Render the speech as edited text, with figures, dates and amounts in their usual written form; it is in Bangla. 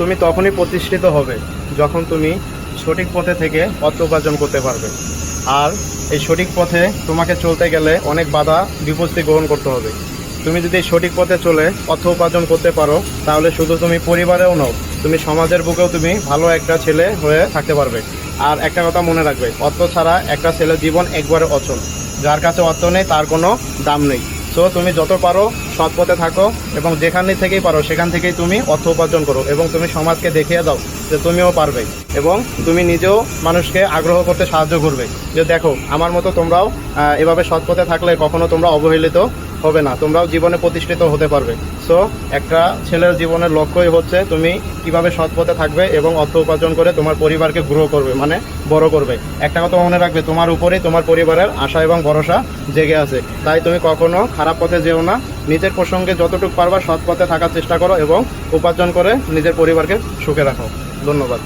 তুমি তখনই প্রতিষ্ঠিত হবে যখন তুমি সঠিক পথে থেকে অর্থ উপার্জন করতে পারবে। আর এই সঠিক পথে তোমাকে চলতে গেলে অনেক বাধা বিপত্তি গ্রহণ করতে হবে। তুমি যদি সঠিক পথে চলে অর্থ উপার্জন করতে পারো, তাহলে শুধু তুমি পরিবারেও নও, তুমি সমাজের বুকেও তুমি ভালো একটা ছেলে হয়ে থাকতে পারবে। আর একটা কথা মনে রাখবে, অর্থ ছাড়া একটা ছেলের জীবন একবারে অচল। যার কাছে অর্থ নেই তার কোনো দাম নেই। সো তুমি যত পারো সৎ পথে থাকো এবং যেখানে থেকেই পারো সেখান থেকেই তুমি অর্থ উপার্জন করো এবং তুমি সমাজকে দেখিয়ে দাও যে তুমিও পারবে এবং তুমি নিজেও মানুষকে আগ্রহ করতে সাহায্য করবে যে দেখো আমার মতো তোমরাও এভাবে সৎ পথে থাকলে কখনো তোমরা অবহেলিত হবে না, তোমরাও জীবনে প্রতিষ্ঠিত হতে পারবে। সো একটা ছেলের জীবনের লক্ষ্যই হচ্ছে তুমি কিভাবে সৎ পথে থাকবে এবং অর্থ উপার্জন করে তোমার পরিবারকে গ্রো করবে, মানে বড় করবে। একটা কথা মনে রাখবে, তোমার উপরেই তোমার পরিবারের আশা এবং ভরসা জেগে আছে। তাই তুমি কখনো খারাপ পথে যেও না, নিজের প্রসঙ্গে যতটুকু পারবা সৎ পথে থাকার চেষ্টা করো এবং উপার্জন করে নিজের পরিবারকে সুখে রাখো। ধন্যবাদ।